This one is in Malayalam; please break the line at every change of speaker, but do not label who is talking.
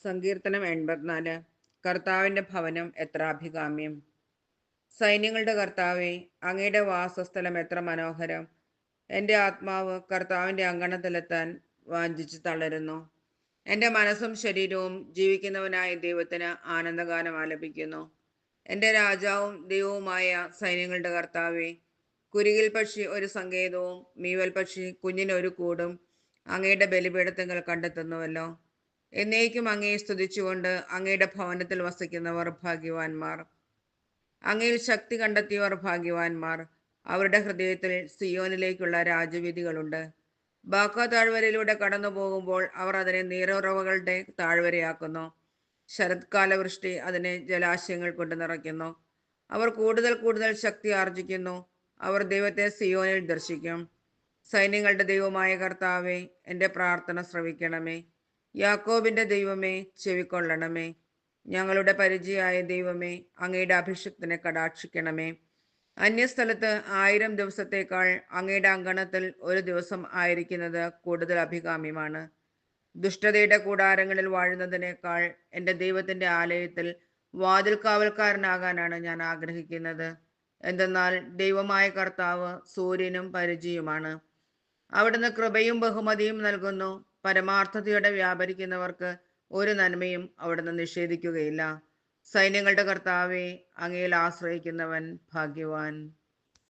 സങ്കീർത്തനം 84. കർത്താവിന്റെ ഭവനം എത്ര അഭികാമ്യം! സൈന്യങ്ങളുടെ കർത്താവേ, അങ്ങയുടെ വാസസ്ഥലം എത്ര മനോഹരം! എൻ്റെ ആത്മാവ് കർത്താവിന്റെ അങ്കണത്തിലെത്താൻ വാഞ്ചിച്ച് തളരുന്നു. എൻ്റെ മനസ്സും ശരീരവും ജീവിക്കുന്നവനായ ദൈവത്തിന് ആനന്ദഗാനം ആലപിക്കുന്നു. എൻ്റെ രാജാവും ദൈവവുമായ സൈന്യങ്ങളുടെ കർത്താവേ, കുരുകിൽ പക്ഷി ഒരു സങ്കേതവും മീവൽ പക്ഷി കുഞ്ഞിനൊരു കൂടും അങ്ങയുടെ ബലിപീഠത്തിങ്കൽ കണ്ടെത്തുന്നുവല്ലോ. എന്നേക്കും അങ്ങയെ സ്തുതിച്ചുകൊണ്ട് അങ്ങയുടെ ഭവനത്തിൽ വസിക്കുന്നവർ ഭാഗ്യവാന്മാർ. അങ്ങയിൽ ശക്തി കണ്ടെത്തിയവർ ഭാഗ്യവാന്മാർ. അവരുടെ ഹൃദയത്തിൽ സിയോനിലേക്കുള്ള രാജവീതികളുണ്ട്. ബാക്ക താഴ്വരയിലൂടെ കടന്നു പോകുമ്പോൾ അവർ അതിനെ നീരുറവകളുടെ താഴ്വരയാക്കുന്നു. ശരത്കാല വൃഷ്ടി അതിനെ ജലാശയങ്ങൾ കൊണ്ട് നിറയ്ക്കുന്നു. അവർ കൂടുതൽ കൂടുതൽ ശക്തി ആർജിക്കുന്നു. അവർ ദൈവത്തെ സിയോനിൽ ദർശിക്കും. സൈന്യങ്ങളുടെ ദൈവമായ കർത്താവേ, എൻ്റെ പ്രാർത്ഥന ശ്രവിക്കണമേ. യാക്കോബിന്റെ ദൈവമേ, ചെവിക്കൊള്ളണമേ. ഞങ്ങളുടെ പരിചയായ ദൈവമേ, അങ്ങയുടെ അഭിഷിക്തനെ കടാക്ഷിക്കണമേ. അന്യസ്ഥലത്ത് 1000 ദിവസത്തേക്കാൾ അങ്ങയുടെ അങ്കണത്തിൽ ഒരു ദിവസം ആയിരിക്കുന്നത് കൂടുതൽ അഭികാമ്യമാണ്. ദുഷ്ടതയുടെ കൂടാരങ്ങളിൽ വാഴുന്നതിനേക്കാൾ എൻ്റെ ദൈവത്തിന്റെ ആലയത്തിൽ വാതിൽ കാവൽക്കാരനാകാനാണ് ഞാൻ ആഗ്രഹിക്കുന്നത്. എന്തെന്നാൽ ദൈവമായ കർത്താവ് സൂര്യനും പരിചയുമാണ്. അവിടുന്ന് കൃപയും ബഹുമതിയും നൽകുന്നു. പരമാർത്ഥതയോടെ വ്യാപരിക്കുന്നവർക്ക് ഒരു നന്മയും അവിടുന്ന് നിഷേധിക്കുകയില്ല. സൈന്യങ്ങളുടെ കർത്താവെ, അങ്ങയിൽ ആശ്രയിക്കുന്നവൻ ഭാഗ്യവാൻ.